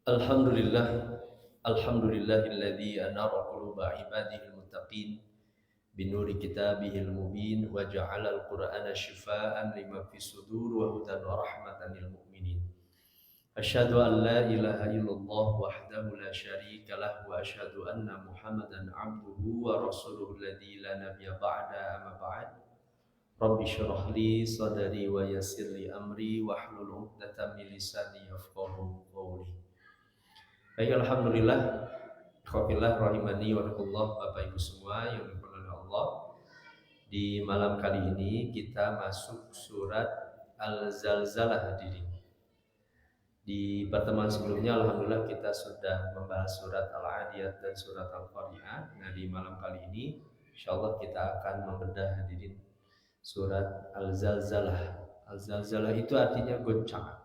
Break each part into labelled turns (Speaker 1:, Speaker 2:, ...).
Speaker 1: Alhamdulillah, alhamdulillahilladzi anara quluba ibadihil muttaqin binuri kitabihil mubin wa ja'alal qur'ana shifaa'an lima fis sudur wa hudan wa rahmatan lil mu'minin. Asyhadu an la ilaha illallah wahdahu la syarika lah wa asyhadu anna Muhammadan abduhu wa rasuluhu alladzi la nabiyya ba'da amma ba'd. Rabbi shrah li sadri wa yassir li amri wahlul 'uqdatam min lisani yafqahu qawli. Baik, alhamdulillah. Ikhwafillah rahimani wa rahimakumullah, Bapak Ibu semua yang dimuliakan oleh Allah. Di malam kali ini kita masuk surat Al-Zalzalah hadirin. Di pertemuan sebelumnya alhamdulillah kita sudah membahas surat Al-Adiyat dan surat Al-Qari'ah. Nah, di malam kali ini insyaallah kita akan membedah hadirin surat Al-Zalzalah. Al-Zalzalah itu artinya goncangan.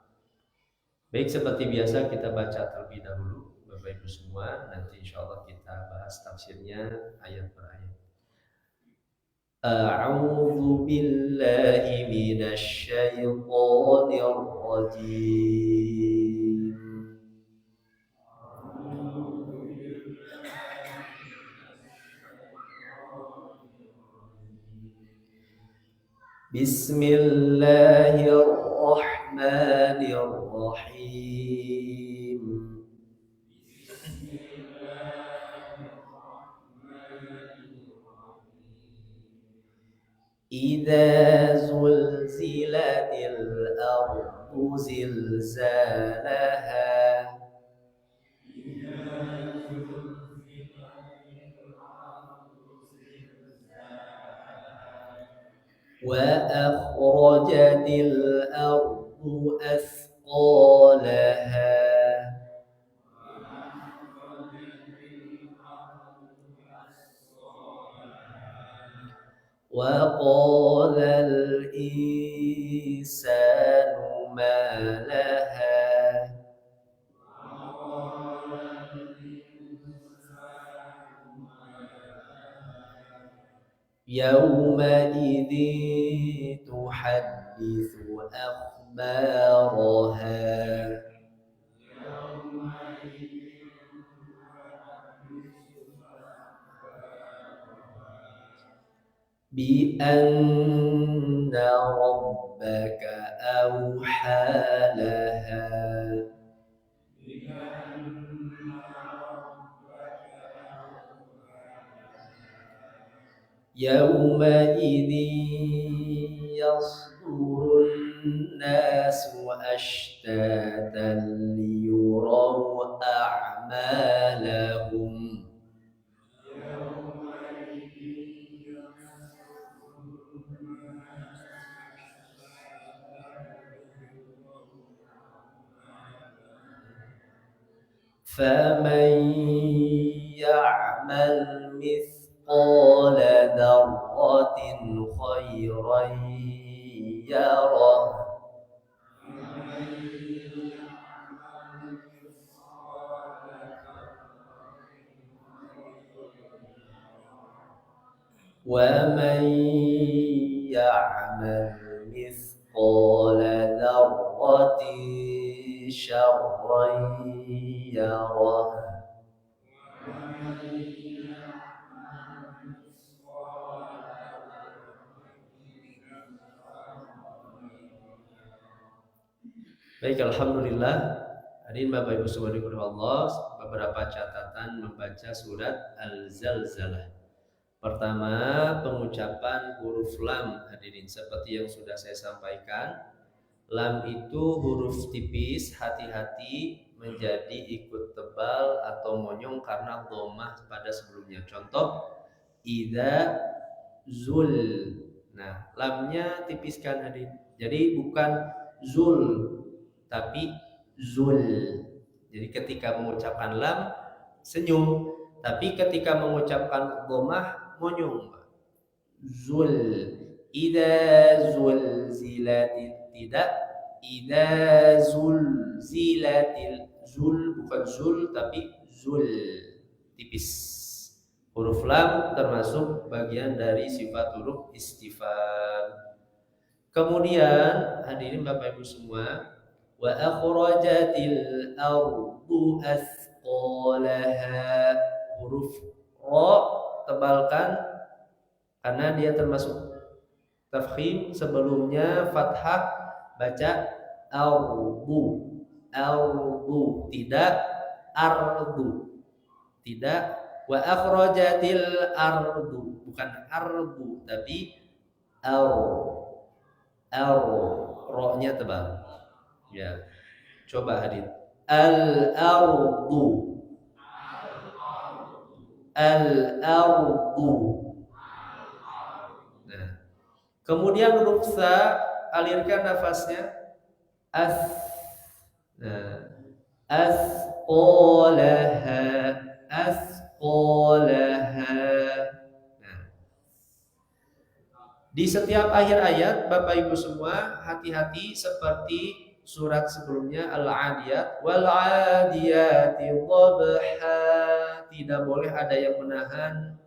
Speaker 1: Baik, seperti biasa kita baca terlebih dahulu Bapak Ibu semua, nanti insyaallah kita bahas tafsirnya ayat per ayat. A'udzu billahi minasy syaithanir rajim. Bismillahirrahmanirrahim. إذا زلزلت الأرض زلزالها وأخرجت الأرض أثقالها وقال الإنسان ما لها يومئذ تحدث أخبارها بأن ربك أوحى لها يومئذ يصدر الناس أشتاتا ليروا أعمالهم فمن يعمل مثقال ذرة خيرا يره ومن يعمل مثقال ذرة شرا يره Baik, alhamdulillah. Hadirin Bapak Ibu semua dimuliakan Allah, beberapa catatan membaca surat Al-Zalzalah. Pertama, pengucapan huruf lam hadirin, seperti yang sudah saya sampaikan. Lam itu huruf tipis, hati-hati menjadi ikut tebal atau monyong karena dhammah pada sebelumnya. Contoh, idza zul. Nah, lamnya tipiskan hadirin. Jadi bukan zul tapi zul. Jadi ketika mengucapkan lam senyum, tapi ketika mengucapkan dhammah monyong. Zul. Idza zulzilatil, tidak idza zulzilatil. Zul bukan zul tapi zul, tipis. Huruf lam termasuk bagian dari sifat huruf istifham. Kemudian hadirin Bapak Ibu semua, Wa akhrajatil ardu asqalaha. Huruf ra tebalkan karena dia termasuk tafkhim. Sebelumnya fathah, baca ardu, ardu, tidak ardu, tidak. Wa akhrajatil ardu, bukan ardu tapi ar, ro-nya tebal. Ya, coba hadir. Al ardu, al ardu. Nah, kemudian huruf sa, alirkan nafasnya. As, nah, asqalaha, asqalaha. Nah, di setiap akhir ayat, Bapak Ibu semua hati-hati seperti surat sebelumnya Al-Adiyat, wal adiyati dhabha. Tidak boleh ada yang menahan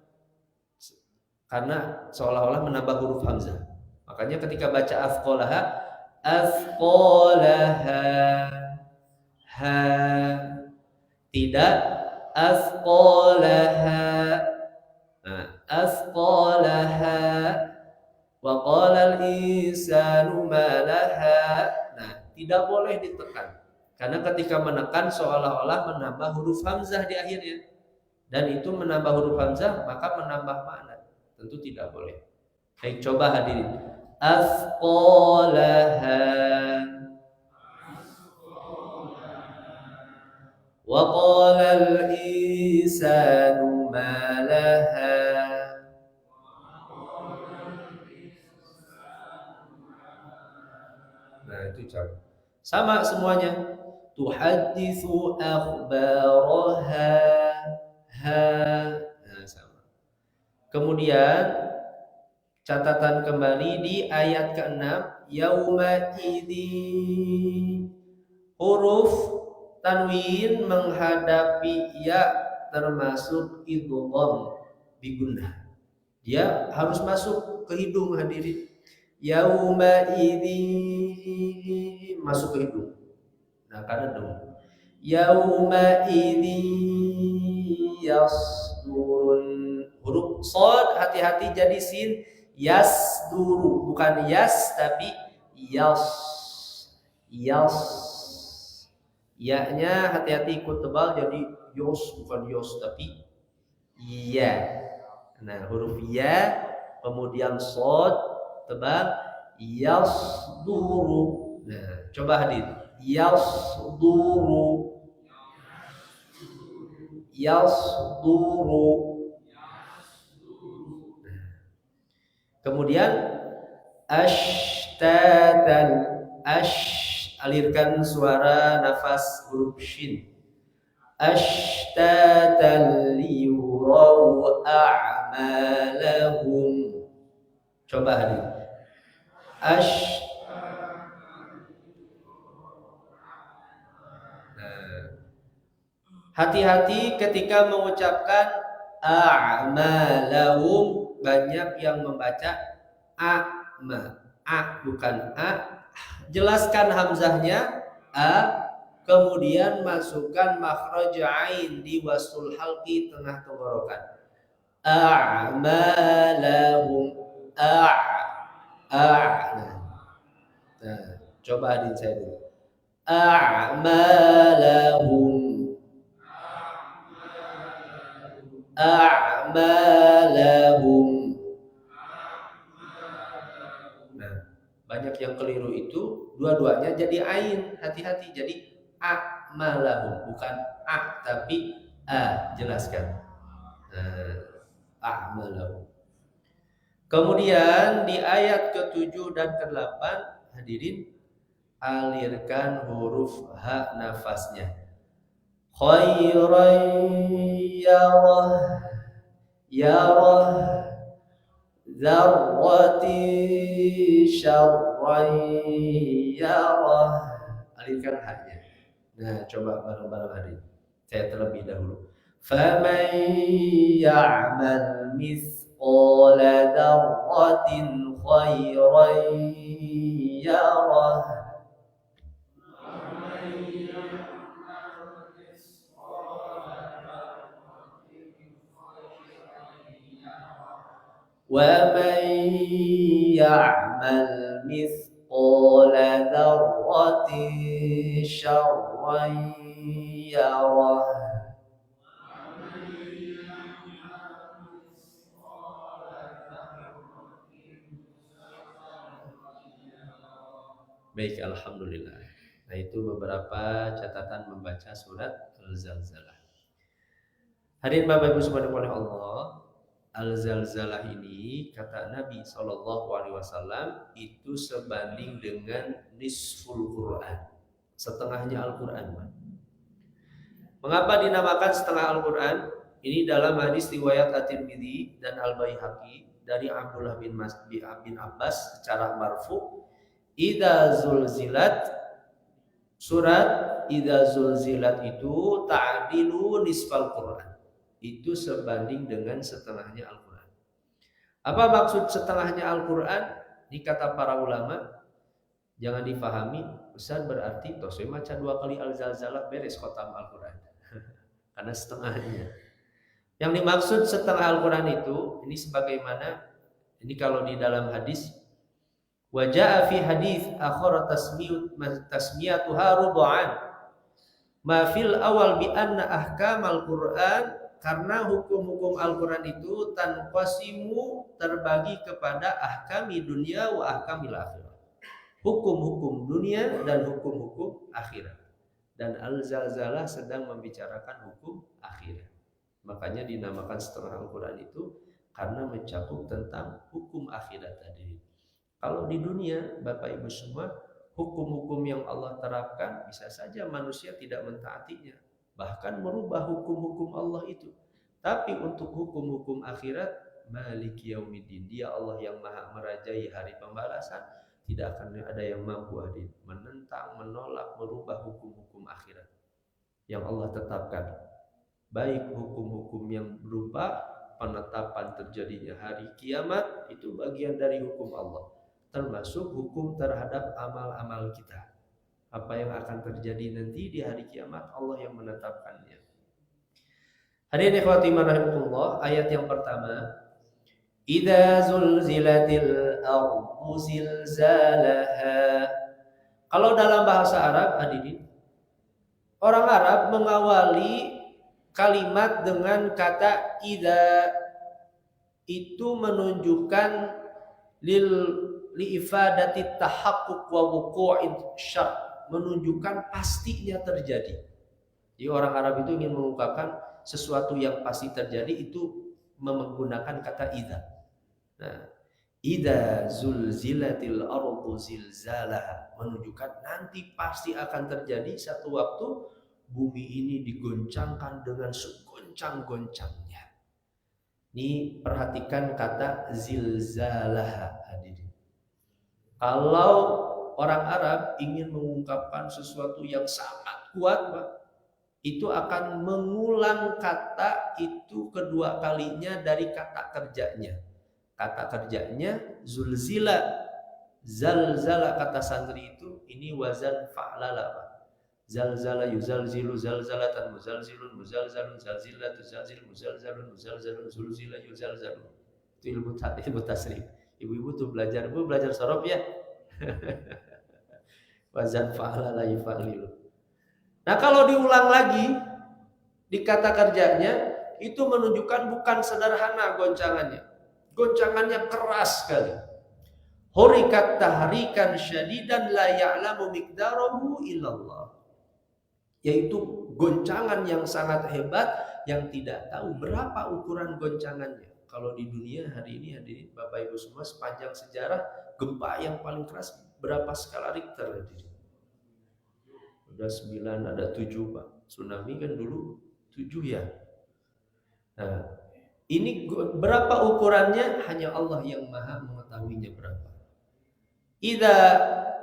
Speaker 1: karena seolah-olah menambah huruf hamzah. Makanya ketika baca asqalaha, asqalaha, ha, tidak asqalaha. Nah, asqalaha. Wa qala al-insanu ma laha. Nah, tidak boleh ditekan. Karena ketika menekan seolah-olah menambah huruf hamzah di akhirnya. Dan itu menambah huruf hamzah maka menambah makna. Tentu tidak boleh. Baik, coba hadirin. Asqalaha. Wa qala al-insanu ma laha. Nah, itu cara. Sama semuanya. Tuhaditsu akhbaraha. Ha. Nah, sama. Kemudian catatan kembali di ayat ke-6, yauma idzi. Huruf tanwin menghadapi ya termasuk idgham bi gunnah. Dia harus masuk ke hidung hadirin. Yauma idzi masuk ke hidung. Nah, karena dong. Yauma idzi yasdurun. Huruf shad hati-hati jadi sin. Yasduru, bukan yas tapi yas. Yas. Ya-nya hati-hati ikut tebal jadi yos, bukan yos tapi ya. Nah, huruf ya kemudian shad tebal yasduru. Nah, coba hadir. Yasduru, yasduru. Kemudian ashtatan, alirkan suara nafas huruf shin. Ashtatan liyuraw a'malahum. Coba hadir. Hati-hati ketika mengucapkan a'malahum. Banyak yang membaca a'ma, a bukan a. Jelaskan hamzahnya a, kemudian masukkan makhraj ain di wastul halqi tengah tenggorokan. A'malahum, nah, coba adin saya dulu. A'malahum, a'malahum. Nah, banyak yang keliru itu dua-duanya jadi ain, hati-hati. Jadi a'malahum, bukan a tapi a, jelaskan. A'malahum. Kemudian di ayat ke-7 dan ke-8 hadirin, alirkan huruf ha nafasnya. Khairan yarah, yarah, zarrati syarran yarah. Alirkan haknya. Nah, coba bareng-bareng hadirin. Saya terlebih dahulu. Faman ya'mal mithqala dzarratin khairan yarah. ومن يعمل مثقال ذرة شرا يره Baik, alhamdulillah. Nah, itu beberapa catatan membaca surat Al-Zalzalah. Hadirin Bapak Ibu subhanahu oleh Allah, Al-Zalzalah ini kata Nabi SAW itu sebanding dengan nisful Quran, setengahnya Al-Quran. Mengapa dinamakan setengah Al-Quran? Ini dalam hadis riwayat At-Tirmidzi dan Al-Baihaqi dari Abdullah bin Abbas secara marfu. Idza zulzilat, surat Idza zulzilat itu ta'dilu nisfal Quran. Itu sebanding dengan setengahnya Al-Quran. Apa maksud setengahnya Al-Quran? Ini kata para ulama, jangan difahami Ustaz berarti saya baca 2 kali Al-Zalzalah beres khotam Al-Quran. Karena setengahnya. Yang dimaksud setengah Al-Quran itu, ini sebagaimana, ini kalau di dalam hadis, Waja'a fi hadis akhara tasmiyatuha rubu'an. Ma fil awal bi anna ahkamal Qur'an, karena hukum-hukum Al-Qur'an itu tanqasimu terbagi kepada ahkami dunia wa ahkamil akhirah. Hukum-hukum dunia dan hukum-hukum akhirat. Dan Al-Zalzalah sedang membicarakan hukum akhirat. Makanya dinamakan setengah Al-Qur'an itu karena mencakup tentang hukum akhirat tadi. Kalau di dunia, Bapak Ibu semua, hukum-hukum yang Allah terapkan bisa saja manusia tidak mentaatinya, bahkan merubah hukum-hukum Allah itu. Tapi untuk hukum-hukum akhirat, Maliki Yaumiddin, Dia Allah yang Maha merajai hari pembalasan, tidak akan ada yang mampu hadir menentang, menolak, merubah hukum-hukum akhirat yang Allah tetapkan. Baik hukum-hukum yang berupa penetapan terjadinya hari kiamat, itu bagian dari hukum Allah, termasuk hukum terhadap amal-amal kita. Apa yang akan terjadi nanti di hari kiamat, Allah yang menetapkannya. Hadirin ikhwati rahimakumullah, ayat yang pertama, Idza zulzilatil ardu zilzalaha. Kalau dalam bahasa Arab, hadirin, orang Arab mengawali kalimat dengan kata idza, itu menunjukkan liifadati tahaqquq wa wuqu'id syar, menunjukkan pastinya terjadi. Jadi orang Arab itu ingin mengungkapkan sesuatu yang pasti terjadi itu menggunakan kata idza. Nah, idza zulzilatil ardu zilzalaha menunjukkan nanti pasti akan terjadi satu waktu bumi ini digoncangkan dengan segoncang-goncangnya. Ini perhatikan kata zilzalaha, hadirin. Kalau orang Arab ingin mengungkapkan sesuatu yang sangat kuat, Pak, itu akan mengulang kata itu kedua kalinya dari kata kerjanya. Kata kerjanya zulzila, zalzala, kata santri itu ini wazan fa'lala, Pak. Zalzala yuzalzilu zalzalatan, muzalzilun muzalzalun, zalzilatu zalzil, muzalzalun muzalzalun, zulzila yuzalzalu. Itu ilmu tasrif. Ibu-ibu tuh belajar, Bu belajar sorof ya. Wazan fa'lala yufa'lilu. Nah, kalau diulang lagi di kata kerjanya, itu menunjukkan bukan sederhana goncangannya. Goncangannya keras sekali. Hurikat tahrikan syadidan la ya'lamu miqdarahu illallah. Yaitu goncangan yang sangat hebat yang tidak tahu berapa ukuran goncangannya. Kalau di dunia hari ini, hadirin Bapak Ibu semua, sepanjang sejarah gempa yang paling keras berapa skala Richter, hadirin? Ada 9, ada 7, Pak. Tsunami kan dulu 7 ya. Nah, ini berapa ukurannya hanya Allah yang Maha mengetahuinya berapa. Idza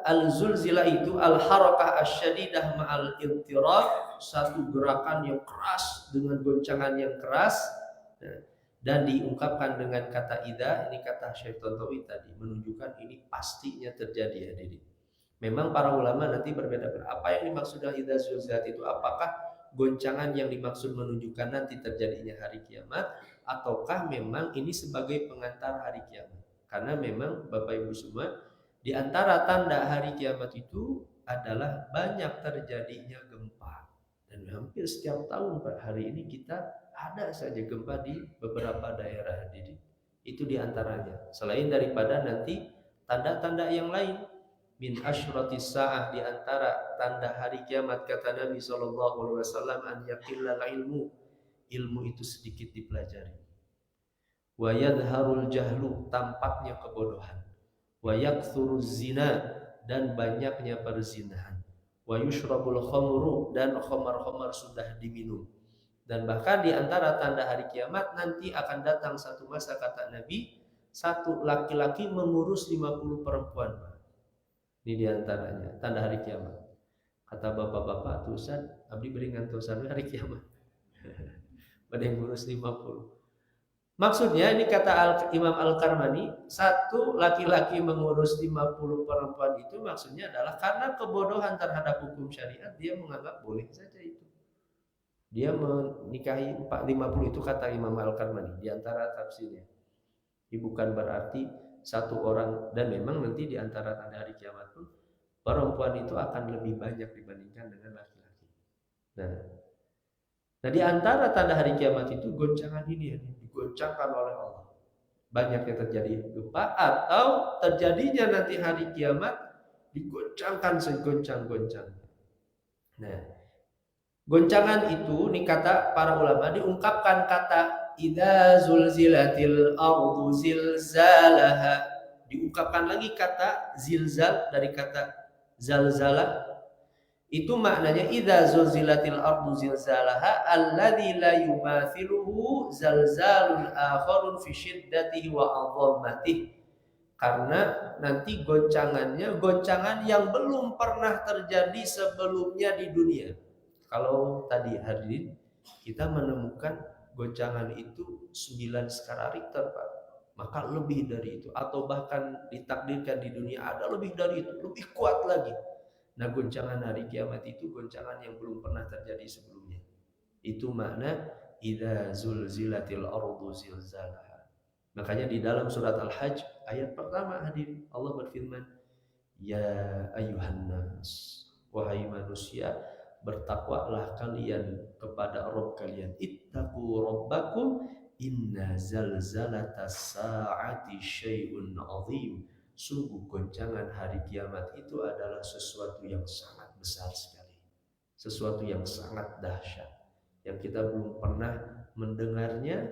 Speaker 1: al-zulzila itu al-harakah asyadidah ma'al intirab, satu gerakan yang keras dengan goncangan yang keras. Dan diungkapkan dengan kata idza, ini kata Syekh Tontowi tadi, menunjukkan ini pastinya terjadi, hadirin. Memang para ulama nanti berbeda. Apa yang dimaksud dengan idza zulzilat itu? Apakah goncangan yang dimaksud menunjukkan nanti terjadinya hari kiamat, ataukah memang ini sebagai pengantar hari kiamat? Karena memang Bapak Ibu semua, di antara tanda hari kiamat itu adalah banyak terjadinya gempa. Dan hampir setiap tahun Pak, hari ini kita ada saja gempa di beberapa daerah. Jadi itu di antaranya. Selain daripada nanti tanda-tanda yang lain, min asyratis sa'ah, di antara tanda hari kiamat kata Nabi sallallahu alaihi wasallam, an yaqillal ilmu itu sedikit dipelajari. Wa yadharul jahlu, tampaknya kebodohan. Wa yakthuruz zina, dan banyaknya perzinahan. Wa yushrabul khamru, dan khamar-khamar sudah diminum. Dan bahkan di antara tanda hari kiamat nanti akan datang satu masa kata Nabi, satu laki-laki mengurus 50 perempuan. Ini diantaranya tanda hari kiamat. Kata bapak-bapak, tuh Ustaz, abdi beri ngantosan hari kiamat. Pada yang ngurus 50. Maksudnya ini kata Imam Al-Karmani, satu laki-laki mengurus 50 perempuan itu maksudnya adalah karena kebodohan terhadap hukum syariat, dia menganggap boleh saja itu. Dia menikahi 50 itu kata Imam Al-Karmani di antara tafsirnya. Bukan berarti satu orang, dan memang nanti di antara tanda hari kiamat pun perempuan itu akan lebih banyak dibandingkan dengan laki-laki. Nah di antara tanda hari kiamat itu goncangan ini yang digoncangkan oleh Allah. Banyaknya terjadi gempa atau terjadinya nanti hari kiamat digoncangkan segoncang-goncang. Nah, goncangan itu nih kata para ulama diungkapkan kata idza zulzilatil ardu zilzalaha, diungkapkan lagi kata zilzal dari kata zalzala, itu maknanya idza zulzilatil ardu zilzalaha alladzi la yumathiluhu zalzalun akharun fi syiddatihi wa 'azamatihi, karena nanti goncangannya goncangan yang belum pernah terjadi sebelumnya di dunia. Kalau tadi hadirin kita menemukan goncangan itu 9 skala Richter Pak, maka lebih dari itu, atau bahkan ditakdirkan di dunia ada lebih dari itu, lebih kuat lagi. Nah goncangan hari kiamat itu goncangan yang belum pernah terjadi sebelumnya. Itu makna idza zulzilatil ardu zilzalaha. Makanya di dalam surat Al-Hajj ayat pertama hadirin Allah berfirman, ya ayuhan nas, wahai manusia, bertakwalah kalian kepada Rabb kalian. Ittaqu rabbakum inna zalzalatas sa'ati syai'un 'azim. Sungguh goncangan hari kiamat itu adalah sesuatu yang sangat besar sekali. Sesuatu yang sangat dahsyat yang kita belum pernah mendengarnya,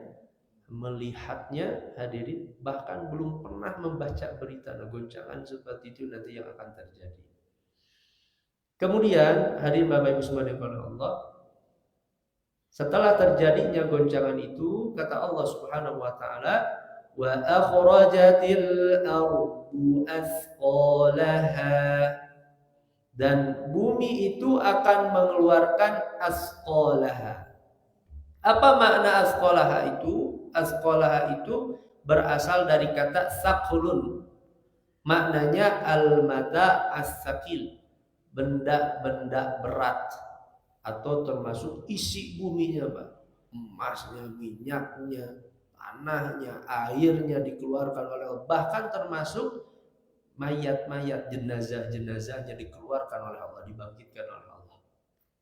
Speaker 1: melihatnya hadirin, bahkan belum pernah membaca berita. Nah, goncangan seperti itu nanti yang akan terjadi. Kemudian hadirin Bapak Ibu sekalian oleh Allah, setelah terjadinya goncangan itu kata Allah Subhanahu wa taala, wa akhrajatil ardu athqalaha, dan bumi itu akan mengeluarkan asqalaha. Apa makna asqalaha itu? Asqalaha itu berasal dari kata saqlun, maknanya al-mata as-saqil, benda-benda berat, atau termasuk isi buminya Pak, emasnya, minyaknya, tanahnya, airnya dikeluarkan oleh Allah, bahkan termasuk mayat-mayat, jenazah-jenazahnya dikeluarkan oleh Allah, dibangkitkan oleh Allah.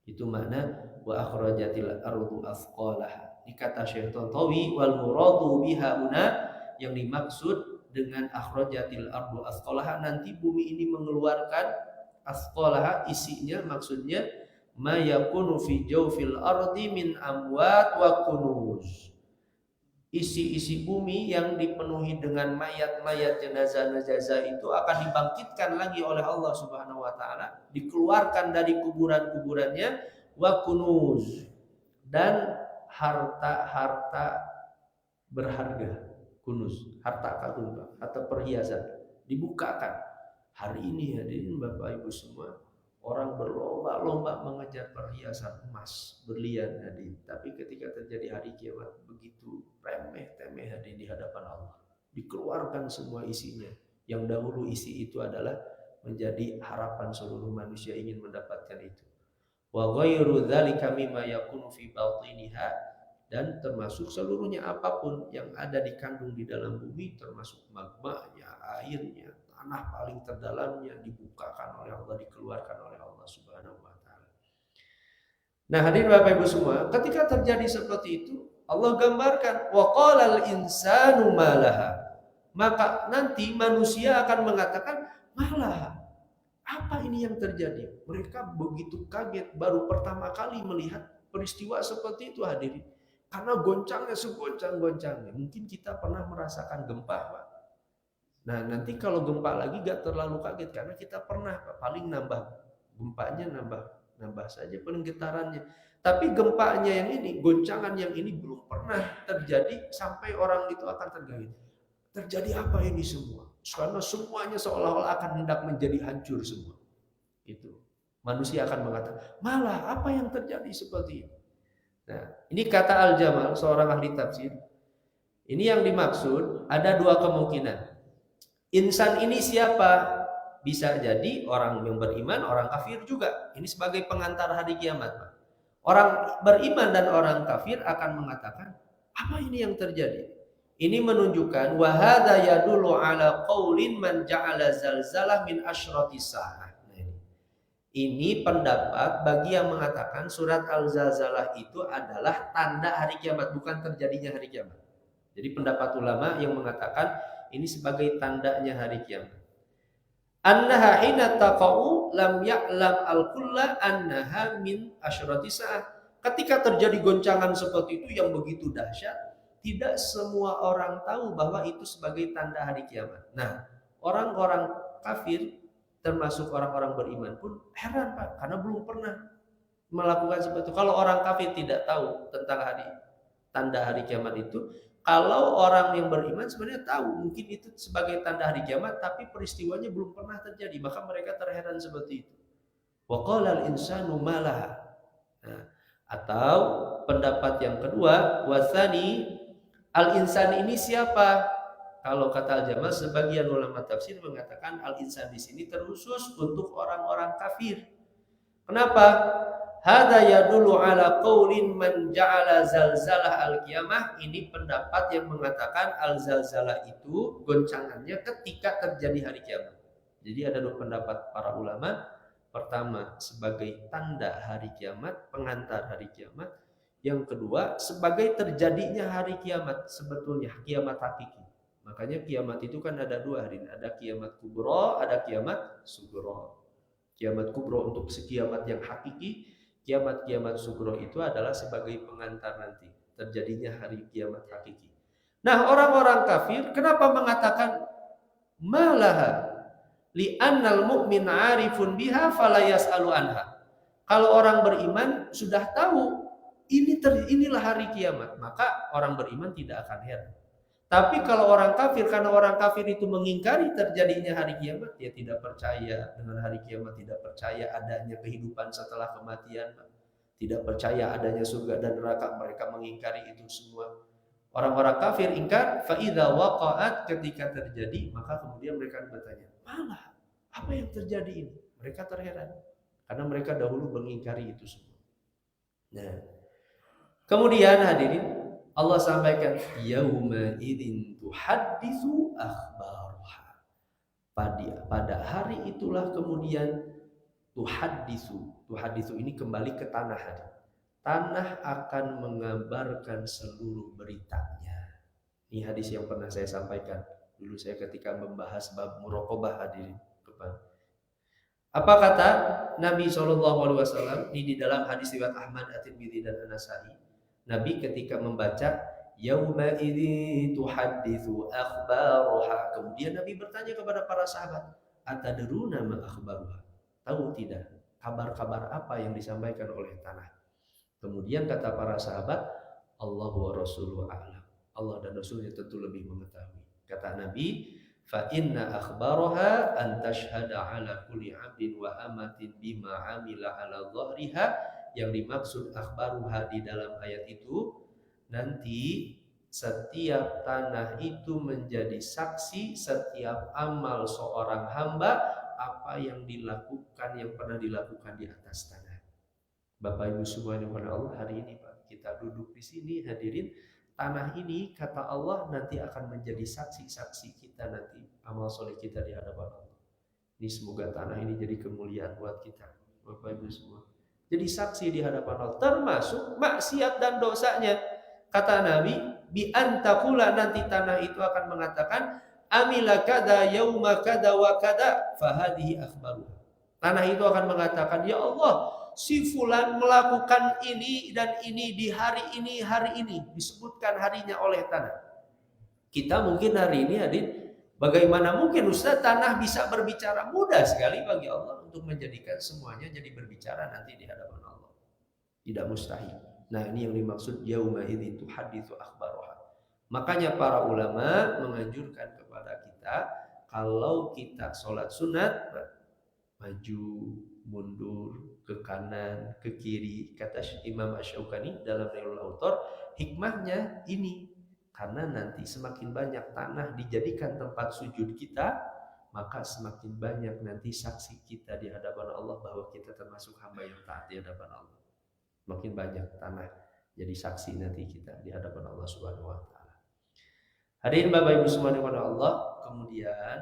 Speaker 1: Itu makna wa akhrajatil ardu athqalaha. Ini kata Syekh Tantawi, wal muradu biha una, yang dimaksud dengan akhrajatil ardu athqalaha, nanti bumi ini mengeluarkan athqalaha, isinya maksudnya ma yakunu fi jawfil ardi min amwat wa kunuz. Isi-isi bumi yang dipenuhi dengan mayat-mayat, jenazah-jenazah itu akan dibangkitkan lagi oleh Allah Subhanahu wa taala, dikeluarkan dari kuburan-kuburannya, wa kunuz, dan harta-harta berharga. Kunuz, harta karun, harta perhiasan dibukakan. Hari ini hadirin Bapak Ibu semua, orang berlomba-lomba mengejar perhiasan emas, berlian hadirin. Tapi ketika terjadi hari kiamat, begitu remeh-temeh hadirin di hadapan Allah. Dikeluarkan semua isinya. Yang dahulu isi itu adalah menjadi harapan seluruh manusia ingin mendapatkan itu. wa ghairu dzalika mimma yakunu fi batiniha, dan termasuk seluruhnya apapun yang ada dikandung di dalam bumi, termasuk magmanya, airnya, tanah paling terdalamnya, dibukakan oleh Allah, dikeluarkan oleh Allah Subhanahu wa taala. Nah, hadirin Bapak Ibu semua, ketika terjadi seperti itu, Allah gambarkan wa qalal insanu malaha. Maka nanti manusia akan mengatakan, malaha, apa ini yang terjadi? Mereka begitu kaget, baru pertama kali melihat peristiwa seperti itu, hadirin. Karena goncangnya segoncang-goncangnya. Mungkin kita pernah merasakan gempa, Pak. Nah, nanti kalau gempa lagi gak terlalu kaget karena kita pernah, Pak. Paling nambah gempanya, nambah saja paling getarannya. Tapi gempanya yang ini, goncangan yang ini belum pernah terjadi sampai orang itu akan terganggu. Terjadi apa ini semua? Karena semuanya seolah-olah akan hendak menjadi hancur semua. Itu. Manusia akan mengatakan, malah apa yang terjadi seperti itu? Nah, ini kata Al-Jamal, seorang ahli tafsir. Ini yang dimaksud, ada dua kemungkinan. Insan ini siapa? Bisa jadi orang yang beriman, orang kafir juga. Ini sebagai pengantar hari kiamat, Pak. Orang beriman dan orang kafir akan mengatakan, apa ini yang terjadi? Ini menunjukkan wahada yadullu ala qaulin man ja'ala zalzalah min asyratis sa'ah. Ini pendapat bagi yang mengatakan surat Al-Zalzalah itu adalah tanda hari kiamat, bukan terjadinya hari kiamat. Jadi pendapat ulama yang mengatakan ini sebagai tandanya hari kiamat. Annaha hina taqa'u lam ya'lam al-kulla annaha min asyratis sa'ah. Ketika terjadi goncangan seperti itu yang begitu dahsyat, tidak semua orang tahu bahwa itu sebagai tanda hari kiamat. Nah, orang-orang kafir termasuk orang-orang beriman pun heran, Pak, karena belum pernah melakukan seperti itu. Kalau orang kafir tidak tahu tentang tanda hari kiamat itu, kalau orang yang beriman sebenarnya tahu mungkin itu sebagai tanda hari kiamat, tapi peristiwanya belum pernah terjadi, maka mereka terheran seperti itu. Wa qalal insanu malaha. Nah, atau pendapat yang kedua, wasani, al-insan ini siapa? Kalau kata Al-Jamal, sebagian ulama tafsir mengatakan al-insan di sini terkhusus untuk orang-orang kafir. Kenapa? Hada yadullu ala qaulin man ja'ala zalzalah al-qiyamah. Ini pendapat yang mengatakan al-zalzalah itu goncangannya ketika terjadi hari kiamat. Jadi ada dua pendapat para ulama. Pertama, sebagai tanda hari kiamat, pengantar hari kiamat. Yang kedua, sebagai terjadinya hari kiamat, sebetulnya kiamat hakiki. Makanya kiamat itu kan ada dua hari, ada kiamat kubro, ada kiamat sugro. Kiamat kubro untuk sekiamat yang hakiki, kiamat-kiamat sugro itu adalah sebagai pengantar nanti terjadinya hari kiamat hakiki. Nah, orang-orang kafir kenapa mengatakan malaha? Li'annal mu'min 'arifun biha fala yas'alu anha. Kalau orang beriman sudah tahu inilah hari kiamat, maka orang beriman tidak akan heran. Tapi kalau orang kafir, karena orang kafir itu mengingkari terjadinya hari kiamat, dia tidak percaya dengan hari kiamat, tidak percaya adanya kehidupan setelah kematian, tidak percaya adanya surga dan neraka, mereka mengingkari itu semua. Orang-orang kafir ingkar, fa idza waqa'at, ketika terjadi, maka kemudian mereka bertanya, malah apa yang terjadi ini? Mereka terheran karena mereka dahulu mengingkari itu semua. Nah, kemudian hadirin, Allah sampaikan yauma idzin tuhadditsu akhbaruha. Pada hari itulah kemudian tuhaddisu ini kembali ke tanah. Tanah akan mengabarkan seluruh beritanya. Ini hadis yang pernah saya sampaikan dulu saya ketika membahas bab muraqabah, hadirin. Apa kata Nabi SAW ini di dalam hadis riwayat Ahmad, At-Tirmidzi dan An-Nasa'i. Nabi ketika membaca yauma idzin tuhadditsu akhbaruha, kemudian Nabi bertanya kepada para sahabat, atadruna ma akhbaruha? Tahu tidak kabar-kabar apa yang disampaikan oleh tanah? Kemudian kata para sahabat, Allahu wa rasuluhu a'lam. Allah dan Rasulnya tentu lebih mengetahui. Kata Nabi, fa inna akhbaraha an tashhada ala kulli 'abdin wa amatin bima 'amila ala dhahriha. Yang dimaksud akhbaruha di dalam ayat itu, nanti setiap tanah itu menjadi saksi setiap amal seorang hamba, apa yang dilakukan, yang pernah dilakukan di atas tanah. Bapak Ibu semua yang oleh Allah, hari ini Pak, kita duduk di sini hadirin, tanah ini kata Allah nanti akan menjadi saksi-saksi kita nanti amal soleh kita di hadapan Allah. Ini semoga tanah ini jadi kemuliaan buat kita, Bapak Ibu semua. Jadi saksi di hadapan Allah, termasuk maksiat dan dosanya. Kata Nabi, bi antakula, nanti tanah itu akan mengatakan, amila kada yauma kada wa kada fahadihi akhbaruha. Tanah itu akan mengatakan, ya Allah, si fulan melakukan ini dan ini di hari ini, disebutkan harinya oleh tanah. Kita mungkin hari ini hadir, bagaimana mungkin Ustaz tanah bisa berbicara? Mudah sekali bagi Allah untuk menjadikan semuanya jadi berbicara nanti di hadapan Allah. Tidak mustahil. Nah, ini yang dimaksud yauma idzin tuhaditsu akhbaruha. Makanya para ulama menganjurkan kepada kita, kalau kita sholat sunat, maju, mundur, ke kanan, ke kiri. Kata Imam Asy-Syaukani dalam Nailul Autor, hikmahnya ini, karena nanti semakin banyak tanah dijadikan tempat sujud kita, maka semakin banyak nanti saksi kita di hadapan Allah bahwa kita termasuk hamba yang taat di hadapan Allah. Makin banyak tanah jadi saksi nanti kita di hadapan Allah Subhanahu wa taala. Hadirin Bapak Ibu semua yang Allah, kemudian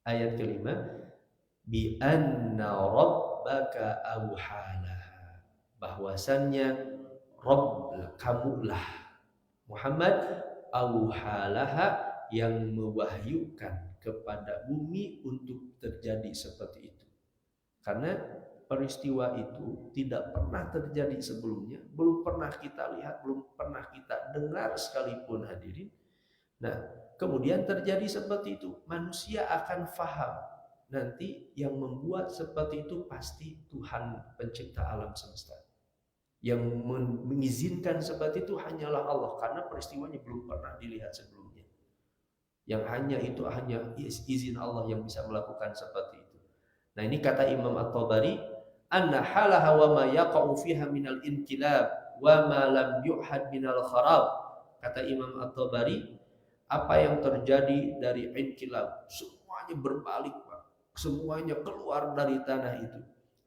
Speaker 1: ayat kelima, bi anna rabbaka auhalaha, bahwasannya Rabb kamulah Muhammad auhalaha, yang mewahyukan kepada bumi untuk terjadi seperti itu. Karena peristiwa itu tidak pernah terjadi sebelumnya, belum pernah kita lihat, belum pernah kita dengar sekalipun hadirin. Nah, kemudian terjadi seperti itu, manusia akan faham nanti yang membuat seperti itu pasti Tuhan pencipta alam semesta. Yang mengizinkan seperti itu hanyalah Allah, karena peristiwanya belum pernah dilihat sebelumnya. Yang hanya izin Allah yang bisa melakukan seperti itu. Nah, ini kata Imam At-Tabari, anna halaha wa ma yaqa'u fiha minal inkilab wa ma lam yuhad minal kharab. Kata Imam At-Tabari, apa yang terjadi dari inkilab, semuanya berbalik Pak. Semuanya keluar dari tanah itu,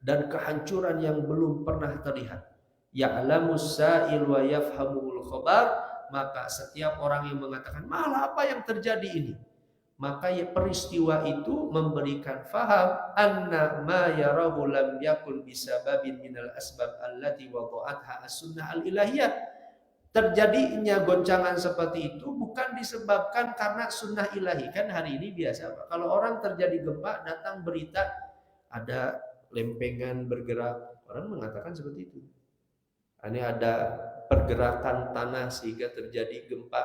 Speaker 1: dan kehancuran yang belum pernah terlihat. Ya'lamus sa'il wa yafhamul khabar, maka setiap orang yang mengatakan malah apa yang terjadi ini, maka ya peristiwa itu memberikan faham anna ma yarahu lam yakun bisababin minal asbab allati wada'atha as-sunnah al-ilahiyah. Terjadinya goncangan seperti itu bukan disebabkan karena sunnah ilahi. Kan hari ini biasa Pak, kalau orang terjadi gempa datang berita ada lempengan bergerak, orang mengatakan seperti itu. Ini ada pergerakan tanah sehingga terjadi gempa.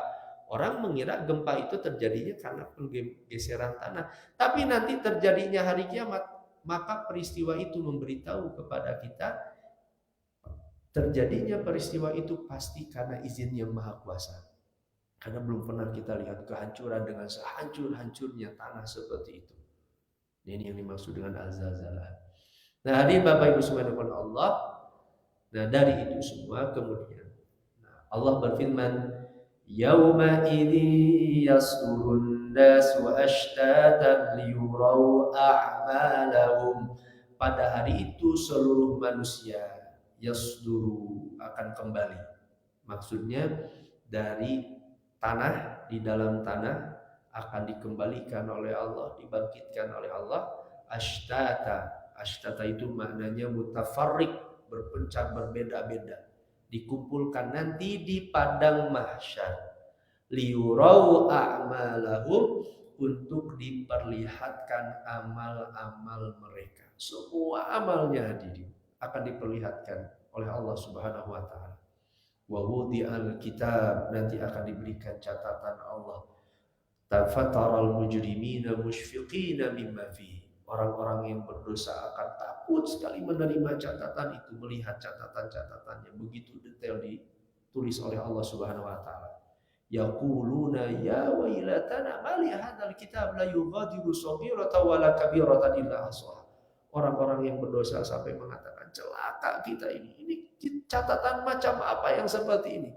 Speaker 1: Orang mengira gempa itu terjadinya karena pergeseran tanah. Tapi nanti terjadinya hari kiamat, maka peristiwa itu memberitahu kepada kita, terjadinya peristiwa itu pasti karena izin yang maha kuasa. Karena belum pernah kita lihat kehancuran dengan sehancur-hancurnya tanah seperti itu. Ini yang dimaksud dengan al-zalzalah. Nah, hadirin Bapak Ibu subhanahu Allah. Nah, dari itu semua kemudian Allah berfirman, yauma idzi yasurun nasu ashtatan liyurau a'malahum. Pada hari itu seluruh manusia yasduru akan kembali. Maksudnya dari tanah, di dalam tanah akan dikembalikan oleh Allah, dibangkitkan oleh Allah. Ashtata, ashtata itu maknanya mutafarriq, berpencar, berbeda-beda, dikumpulkan nanti di padang mahsyar. Liyurau a'malahum, untuk diperlihatkan amal-amal mereka. Semua amalnya hadirin akan diperlihatkan oleh Allah Subhanahu wa taala. Wa wudi'al kitab, nanti akan diberikan catatan Allah. Tafataral mujrimina musyfiqina mimma fihi. Orang-orang yang berdosa akan takut sekali menerima catatan itu, melihat catatan-catatannya begitu detail ditulis oleh Allah Subhanahu wa taala. Yaquluna ya wailatana ma li hadzal kitab la yughadiru shaghiratan wala kabiratan illa ahsaha. Orang-orang yang berdosa sampai mengatakan, celaka kita ini catatan macam apa yang seperti ini,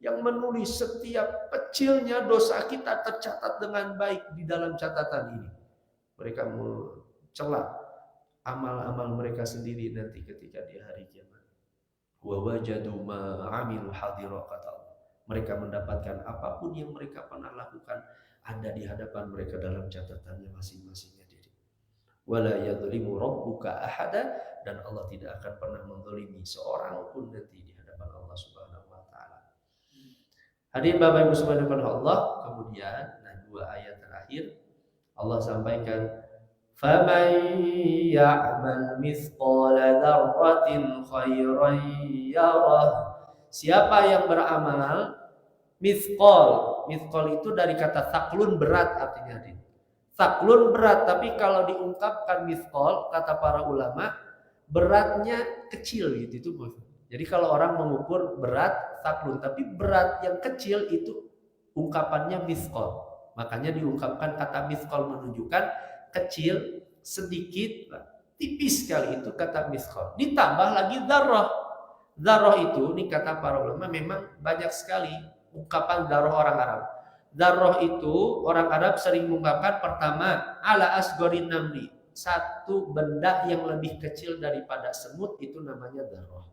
Speaker 1: yang menulis setiap kecilnya dosa kita tercatat dengan baik di dalam catatan ini. Mereka mencela amal-amal mereka sendiri nanti ketika di hari kiamat. Wa wajadu ma 'amilu hadira, kata Allah. Mereka mendapatkan apapun yang mereka pernah lakukan ada di hadapan mereka dalam catatannya masing-masingnya diri. Wala yadhlimu rabbuka ahada, dan Allah tidak akan pernah menzalimi seorang pun nanti di hadapan Allah Subhanahu wa taala. Hadirin Bapak Ibu subhanahu Allah, kemudian dua ayat terakhir Allah sampaikan, faman ya'mal mithqala dzarratin khairan yarah. Siapa yang beramal mithqal. Mithqal itu dari kata thaklun, berat artinya. Thaklun berat, tapi kalau diungkapkan mithqal, kata para ulama, beratnya kecil gitu itu. Jadi kalau orang mengukur berat thaklun, tapi berat yang kecil itu ungkapannya mithqal. Makanya diungkapkan kata mithqal menunjukkan kecil, sedikit, tipis sekali, itu kata mithqal. Ditambah lagi dzarrah. Dzarrah itu, ini kata para ulama, memang banyak sekali ungkapan dzarrah orang Arab. Dzarrah itu orang Arab sering mengungkapkan pertama ala asgharin namli, satu benda yang lebih kecil daripada semut, itu namanya dzarrah.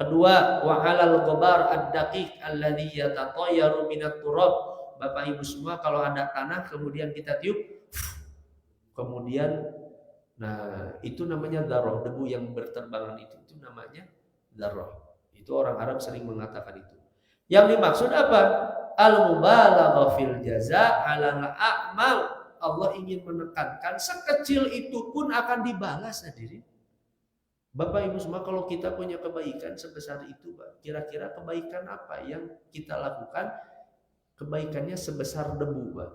Speaker 1: Kedua, wa alal ghabar ad-daqiq alladhi yatatayyaru minat turab. Bapak Ibu semua, kalau ada tanah kemudian kita tiup, kemudian itu namanya dzarrah, debu yang berterbangan itu namanya dzarrah. Itu orang Arab sering mengatakan itu. Yang dimaksud apa? Al-mubalaghah fil jaza 'alal a'mal. Allah ingin menekankan sekecil itu pun akan dibalas, hadirin. Bapak Ibu semua, kalau kita punya kebaikan sebesar itu, Pak, kira-kira kebaikan apa yang kita lakukan kebaikannya sebesar debu, Pak?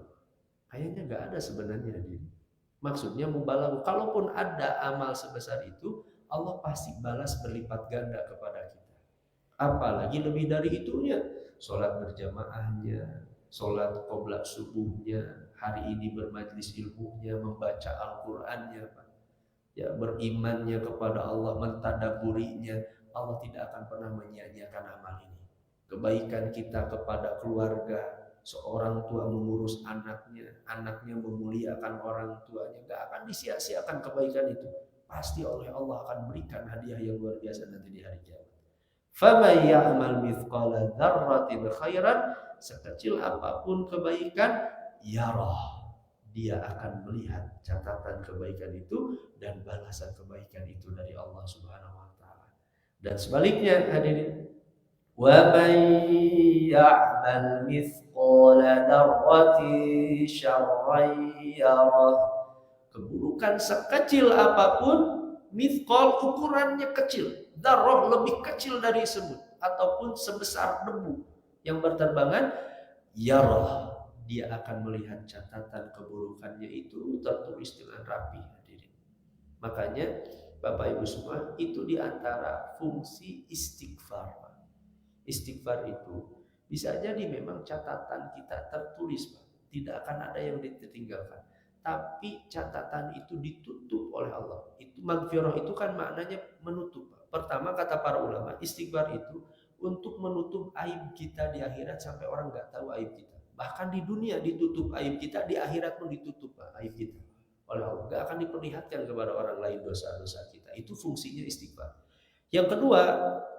Speaker 1: Kayaknya nggak ada sebenarnya, hadirin. Maksudnya mubalaghah. Kalaupun ada amal sebesar itu, Allah pasti balas berlipat ganda kepada kita. Apalagi lebih dari itunya, sholat berjamaahnya, sholat qoblak subuhnya, hari ini bermajlis ilmunya, membaca Al-Qur'annya, Pak. Ya, berimannya kepada Allah, mentadaburinya. Allah tidak akan pernah menyia-nyiakan amal ini. Kebaikan kita kepada keluarga, seorang tua mengurus anaknya, anaknya memuliakan orang tuanya, gak akan disia-siakan kebaikan itu. Pasti oleh Allah akan berikan hadiah yang luar biasa nanti di hari kiamat. Faman ya'mal mithqala dzarratin khairan, sekecil apapun kebaikan, yarah, dia akan melihat catatan kebaikan itu dan balasan kebaikan itu dari Allah Subhanahu wa taala. Dan sebaliknya, hadirin, wa man ya'mal mithqala dzarratin syarran yarah. Keburukan sekecil apapun, mithqal ukurannya kecil, dzarrah lebih kecil dari semut ataupun sebesar debu yang berterbangan, yarah, dia akan melihat catatan keburukannya itu tertulis dengan rapi, hadirin. Makanya Bapak Ibu semua, itu diantara fungsi istighfar. Istighfar itu bisa jadi memang catatan kita tertulis, Pak. Tidak akan ada yang ditinggalkan. Tapi catatan itu ditutup oleh Allah. Itu maghfirah itu kan maknanya menutup. Pertama kata para ulama, istighfar itu untuk menutup aib kita di akhirat sampai orang nggak tahu aib kita. Bahkan di dunia ditutup aib kita, di akhirat pun ditutup aib kita oleh Allah. Nggak akan diperlihatkan kepada orang lain dosa-dosa kita. Itu fungsinya istighfar. Yang kedua,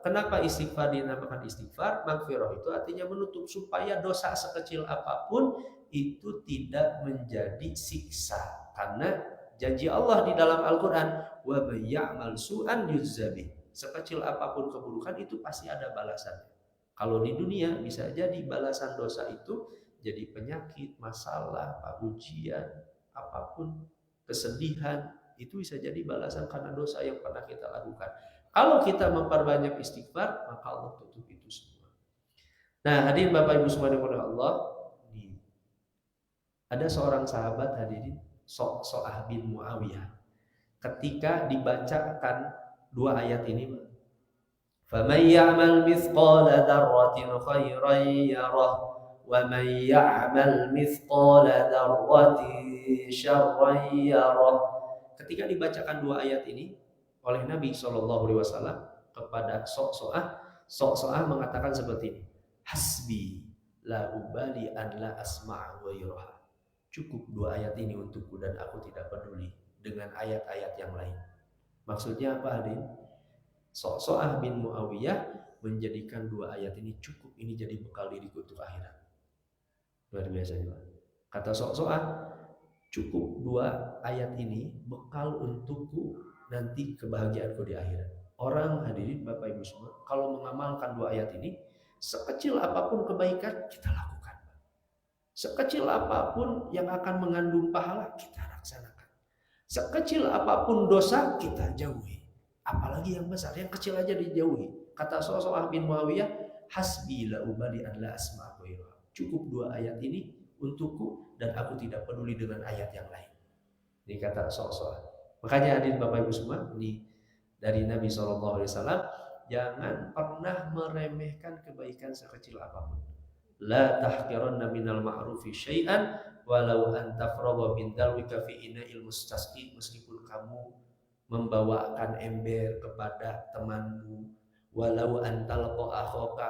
Speaker 1: kenapa istighfar dinamakan istighfar? Maghfirah itu artinya menutup, supaya dosa sekecil apapun itu tidak menjadi siksa. Karena janji Allah di dalam Al-Quran, wa may ya'mal su'an yujzabih. Sekecil apapun keburukan itu pasti ada balasannya. Kalau di dunia bisa jadi balasan dosa itu jadi penyakit, masalah, ujian, apapun, kesedihan, itu bisa jadi balasan karena dosa yang pernah kita lakukan. Kalau kita memperbanyak istighfar, maka Allah tutup itu semua. Nah, hadirin Bapak Ibu subhanahu Allah, ada seorang sahabat, hadirin, So'ah bin Muawiyah. Ketika dibacakan dua ayat ini, faman ya'mal mithqala dzarratin khairan yarah wa man ya'mal mithqala dzarratin syarran yarah. Ketika dibacakan dua ayat ini oleh Nabi SAW kepada So'ah mengatakan seperti ini, hasbi la ubali an la asma'a ghairaha. Cukup dua ayat ini untukku dan aku tidak peduli dengan ayat-ayat yang lain. Maksudnya apa, Adin? Sa'sa'ah bin Muawiyah menjadikan dua ayat ini cukup, ini jadi bekal diriku untuk akhirat. Luar biasa juga. Kata Sa'sa'ah, cukup dua ayat ini bekal untukku nanti kebahagiaanku di akhirat. Orang hadirin Bapak Ibu semua, kalau mengamalkan dua ayat ini, sekecil apapun kebaikan kita lakukan. Sekecil apapun yang akan mengandung pahala kita laksanakan. Sekecil apapun dosa kita jauhi. Apalagi yang besar, yang kecil aja dijauhi. Kata Sa'sa'ah bin Muawiyah, hasbi la ubali an la asma' ghairah. Cukup dua ayat ini untukku dan aku tidak peduli dengan ayat yang lain. Ini kata Sa'sa'ah. Makanya hadirin Bapak Ibu semua, ini dari Nabi SAW, jangan pernah meremehkan kebaikan sekecil apapun. La tahqiranna minal ma'rufi syai'an walau an tafragha min dalwika fi ina'il mustasqi. Meskipun kamu membawakan ember kepada temanmu, walau an talqa akhaka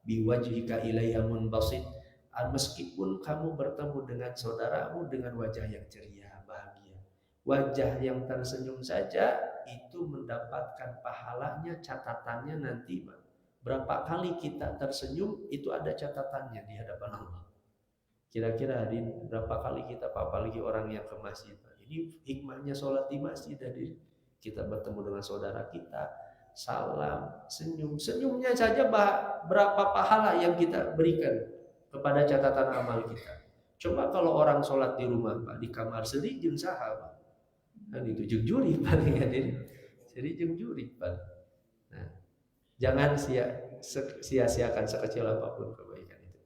Speaker 1: biwajhika ilayya munbasit, meskipun kamu bertemu dengan saudaramu dengan wajah yang ceria, bahagia, wajah yang tersenyum saja itu mendapatkan pahalanya, catatannya nanti berapa kali kita tersenyum itu ada catatannya di hadapan Allah. Kira-kira hadirin berapa kali kita, apalagi orang yang ke masjid. Ini hikmahnya sholat di masjid. Hadirin, kita bertemu dengan saudara kita, salam, senyum, senyumnya saja berapa pahala yang kita berikan kepada catatan amal kita. Coba kalau orang sholat di rumah Pak, di kamar sedih jeung saha, kan itu jujuri paling hadirin. Jadi jujuri paling. Nah, jangan sia-siakan sekecil apapun kebaikan itu.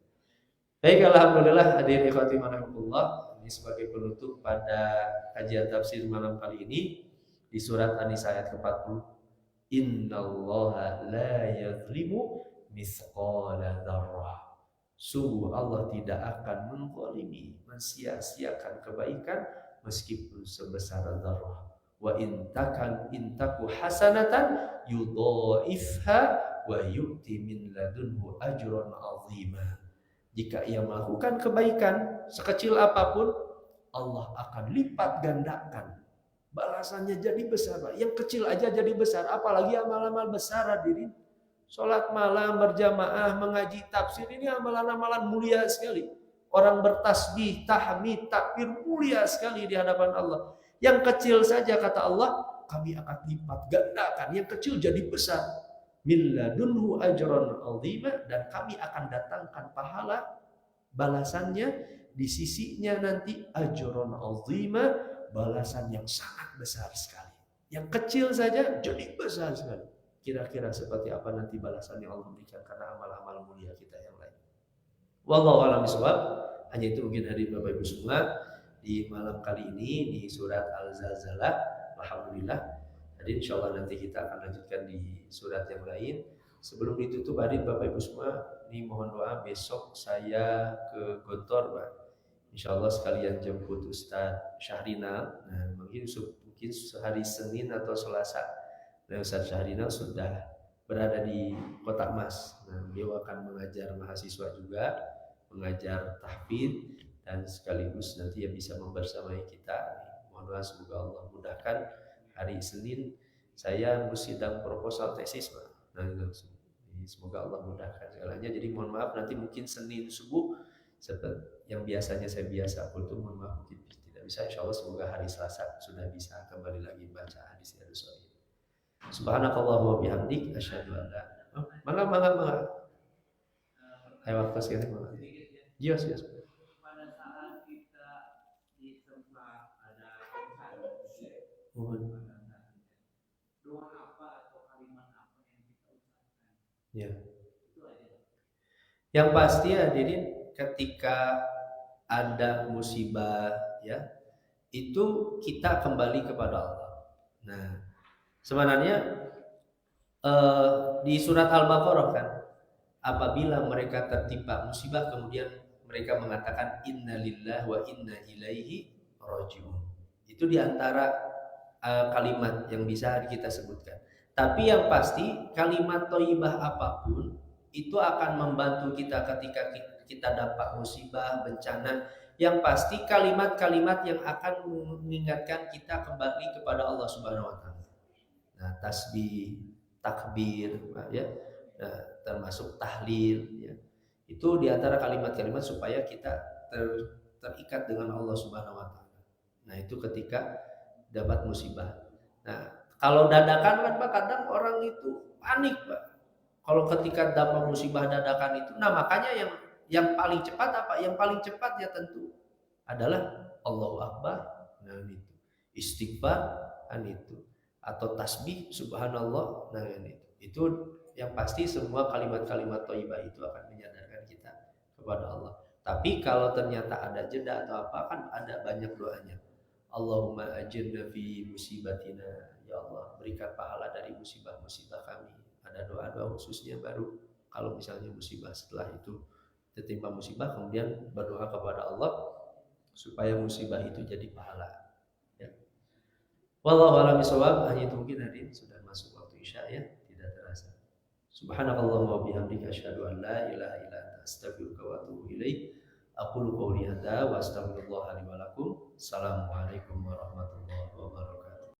Speaker 1: Baik, alhamdulillah hadirin ikhwati rahimakumullah, ini sebagai penutup pada kajian tafsir malam kali ini di surat An-Nisa ayat ke-40. Innallaha la yadhlimu mithqala dzarrah. Sungguh Allah tidak akan menzalimi, mensia-siakan kebaikan meskipun sebesar dzarrah. Wa intaku hasanatan yudhaifha wa yu'ti min ladunhu ajran 'azima. Jika ia melakukan kebaikan sekecil apapun, Allah akan lipat gandakan. Balasannya jadi besar. Yang kecil aja jadi besar, apalagi amal-amal besar hadirin. Salat malam berjamaah, mengaji tafsir, ini amalan-amalan mulia sekali. Orang bertasbih, tahmid, takbir mulia sekali di hadapan Allah. Yang kecil saja kata Allah, kami akan lipat gandakan. Yang kecil jadi besar. Min ladunhu ajran 'azima, dan kami akan datangkan pahala balasannya di sisinya nanti ajran 'azima, balasan yang sangat besar sekali. Yang kecil saja jadi besar sekali. Kira-kira seperti apa nanti balasan yang Allah berikan karena amal-amal mulia kita yang lain. Wallahu a'lam bishawab. Hanya itu mungkin hadirin Bapak Ibu semua di malam kali ini di surat Al-Zalzalah. Alhamdulillah. Jadi insyaallah nanti kita akan lanjutkan di surat yang lain. Sebelum ditutup hadirin Bapak Ibu semua, ini mohon doa besok saya ke Gontor, Pak. Insyaallah sekalian jemput Ustadz Syahrinal. Nah, mungkin hari Senin atau Selasa. Nah, Ustadz Syahrinal sudah berada di Kota Mas. Nah, beliau akan mengajar mahasiswa juga, mengajar tahfidz, dan sekaligus nanti yang bisa membersamai kita. Mohon doa semoga Allah mudahkan. Hari Senin saya sidang proposal tesis, Pak. Nah, semoga Allah mudahkan segalanya. Jadi mohon maaf nanti mungkin Senin subuh seperti yang biasanya saya biasa kultum, mohon maaf mungkin tidak bisa. Insyaallah semoga hari Selasa sudah bisa kembali lagi baca hadis Riyadhus Shalihin. Subhanakallahumma bihamdik asyhadu an la mangga. Ayo waktu sekali mangga. Yes.
Speaker 2: Pada saat kita di tempat ada
Speaker 1: Mohon.
Speaker 2: doa apa atau kalimat apa yang kita ucapkan?
Speaker 1: Ya.
Speaker 2: Itu aja.
Speaker 1: Yang pasti hadirin, ketika ada musibah ya, itu kita kembali kepada Allah. Nah, sebenarnya di surat Al-Baqarah kan, apabila mereka tertimpa musibah kemudian mereka mengatakan innalillahi wa inna ilaihi rajiun. Itu diantara kalimat yang bisa kita sebutkan. Tapi yang pasti kalimat thayyibah apapun itu akan membantu kita ketika kita dapat musibah, bencana. Yang pasti kalimat-kalimat yang akan mengingatkan kita kembali kepada Allah Subhanahu wa taala. Nah, tasbih, takbir, ya. Nah, termasuk tahlil, ya. Itu diantara kalimat-kalimat supaya kita terikat dengan Allah Subhanahu wa taala. Nah, itu ketika dapat musibah. Nah, kalau dadakan kan Pak, kadang orang itu panik Pak. Kalau ketika dapat musibah dadakan itu, nah makanya yang paling cepat apa? Yang paling cepat ya tentu adalah Allahu Akbar. Nah itu istighfar kan itu, atau tasbih subhanallah. Nah itu yang pasti semua kalimat-kalimat thayyibah itu akan menyadarkan kita kepada Allah. Tapi kalau ternyata ada jeda atau apa, kan ada banyak doanya. Allahumma ajirna fi musibatina, ya Allah berikan pahala dari musibah-musibah kami. Ada doa-doa khususnya baru kalau misalnya musibah, setelah itu tertimpa musibah kemudian berdoa kepada Allah supaya musibah itu jadi pahala, ya. Wallahu a'lam bishawab. Hanya itu mungkin hadirin, sudah masuk waktu Isya ya, tidak terasa. Subhanakallahumma wa bihamdika asyhadu an la ilaha illa anta astaghfiruka wa atubu ilaik. Aqulu qouli hadza wa astaghfirullah li wa lakum. Assalamualaikum warahmatullahi